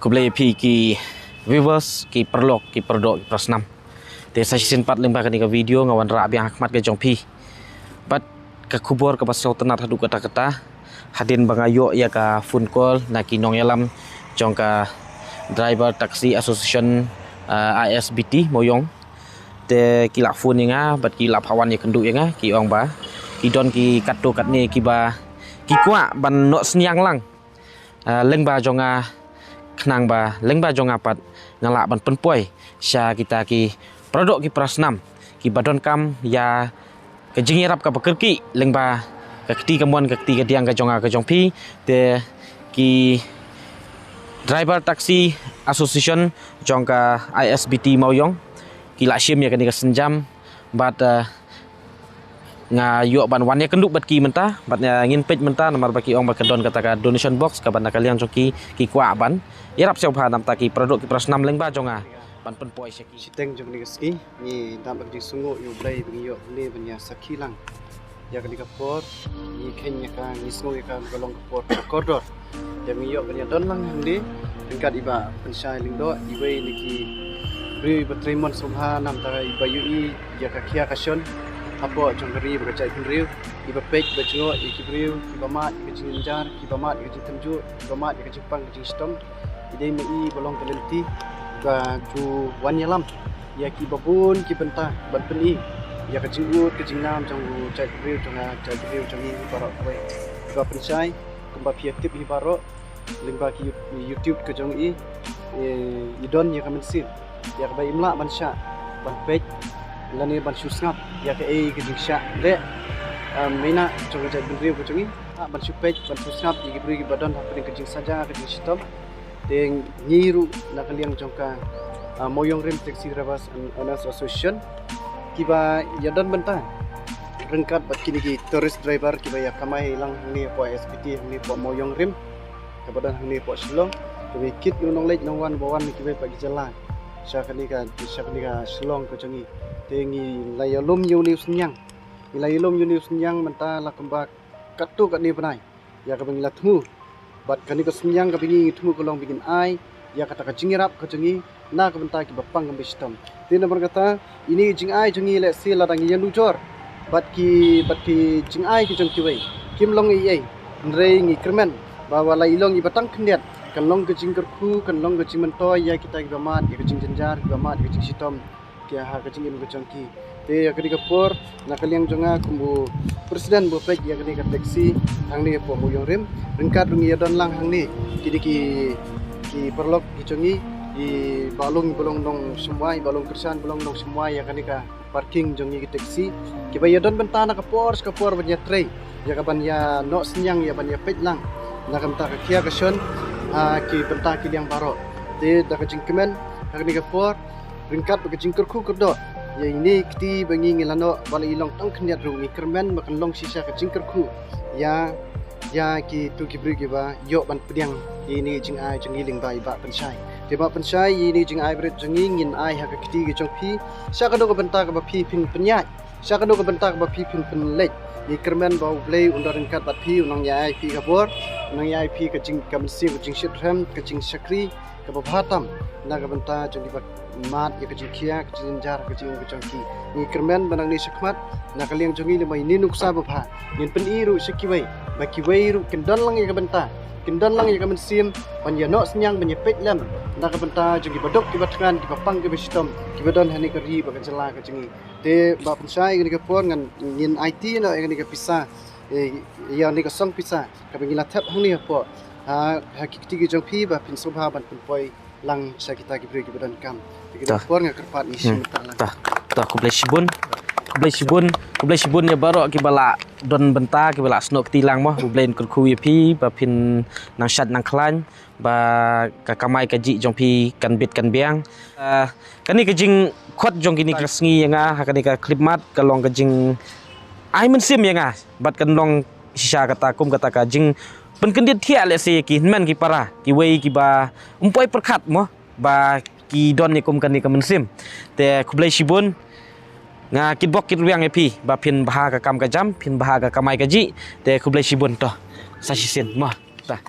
Kublai pi ki viewers ki perlok ki perdok ki prasnam. Te saya sempat lembah ke video ngawan Rabi Ahmad ke jong pi. Bat ke kubur ke pasal tenat hadu kata-kata hadin bangayo ya ka phone call naki nong yalam jong ka driver taxi association ISBT moyong te kilak phone nga bat kilak hawan ya kenduk ya nga ki ong ba ki don ki kato kat ni ki ba ki kwa ban no sniang lang leng ba jonga kenang ba leng ba jonga pat ngalak ban penpoi sya kita ki produk ki prasnam ki badon kam ya kejingirap ka pekerki leng ba kekti kemuan kekti kediang ka jonga ka jongpi te ki driver taxi association jong ka ISBT moyong kilak sim ya kani ka senjam bat nga yuk ban wan ya kenduk bat ki menta bat ngin page menta nomor baki ong bakadon kata ka donation box ka ban kalian joki ki kwa ban irap siap ha nam ta ki produk ki prasnam leng ba jonga ban penpoi seki siteng jong ni ski ni dam bak sungu yu blai bing yo ni banya sakilang ya kani ka por ni kenya ka ni sungu ka golong ka por koridor ya mi yo banya don lang handi tingkat iba pensai lingdo ibai ni ki ri batrimon subha nam ta iba yu ya ka kia ka shon apo jong ri bercai penriu iba pek bajungo ikibrio iba mat ikijinjar iba mat ikijitenju iba mat ikijipang ikijistom idai mi bolong kelenti ka ju wan yalam ya ki babun ki benta ban peni ya ka jingut ke jingnam jong cai penriu jong cai penriu jong ni baro kwe iba pensai kumba piatip hi baro lingba ki YouTube ke jong idon ya ka mensin ya ka bai imla ban sha ban pek lani ban susngap ya ke ke jingsha le mena jong cai penriu ke jong ban supej ban susngap ki bri ki badon hapeng ke jing saja ke jing sistem deng nyiru na kaliang jongka moyong rim taxi drivers owners association kiba yadan benta rengkat bat kini ki tourist driver kiba ya kamai lang ni po SPT ni po moyong rim kabadan ni po Shillong kiba kit nong lej nong wan bawan kiba pagi jalan syakani ka Shillong ko jangi tengi layalum yuni sunyang layalum yuni sunyang menta la kembak katu kat ni panai ya ka bangila thu bat kani ko senyang ka bingi tumu ko long bikin ai ya kata ka jingirap ka jengi na ka benta ki bapang ka bistam tin nomor kata ini jing ai jengi le si ladang yan lujor bat ki jing ai ki jong ki wei kim long i nrei ngi kermen bawa la ilong i batang kendiat kan long ke jing kerku kan long ke jing mentoy ya kita ki bamat ya ke jing jenjar ki bamat ke jing sitom ki ha ke jing im ke jong ki te ya ke por na kaliang jonga kumbu presiden bo pek ya ke taxi hang ni po moyong rim ringkat rungi don lang hang ni kini ki perlok ki jongi di balung bolong dong semua balung kersan bolong dong semua ya kan ka parking jongi ki taxi ki ba don bentana ka por banyak tray ya ka ban ya no senyang ya ban ya pek lang na kam ta ka kia ka shon ki benta ki liang baro te da ka jingkemen hang ni ka por ringkat ka jingker ku kerdo ya ini kiti bangi ngilano bala ilong tang knyat rungi kermen makan long sisa ka jingker ku ya ki tu ki bri ki ba yo ban pediang ini jing ai jing iling bai ba pensai te ba pensai ini jing ai bret jing ngin ai ha ka kiti ki jong pi sa ka do ka benta ka ba pi pin penyai sa ka do ka benta ka ba pi pin lek ni kermen ba blei undar ringkat bat pi unang ya ai pi ka bor unang ya ai pi ka jing ka msi ka jing shitram ka jing sakri ka ba bhatam na ka benta jong di ba mat ya kecil kia kecil jar kecil kecangki ni kermen banang ni sekmat na kaliang jongi le mai ni nuksa bapha nin pen iru sekiwai baki wai ru kendon lang ya kabenta kendon lang ya kamen sim pan ya no senyang menyepek lam na kabenta jongi badok ki batngan ki papang ki bestom ki badon hani kari bakan jela kecengi te ba pensai ni ka pon ngan nin IT na ni ka pisa ya ni ka song pisa ka bengila tap hang ni po hakikti ki jongpi ba pin sobha ban pun poi lang sa kita ki beri ki badan kam kita por nga kerpat ni simta lang ta kublai sibun ya baro ki bala don benta ki bala snok tilang mo kublai ku ya pi ba pin nang shat nang klan ba ka kamai ka ji jong pi kan bit kan biang kani ka jing khot jong kini ka sngi nga ha kani ka clip mat ka long ka jing ai men sim ya nga bat kan long sisa kata kum kata ka jing penkendiat thia le se ki men ki para ki wei ki ba umpoi perkhat mo ba ki don ni kum kan ni ka mensim te kublai sibun nga kit bok kit riang epi ba pin baha ka kam ka jam pin baha ka kamai ka ji te kublai sibun to sa sisen mo ta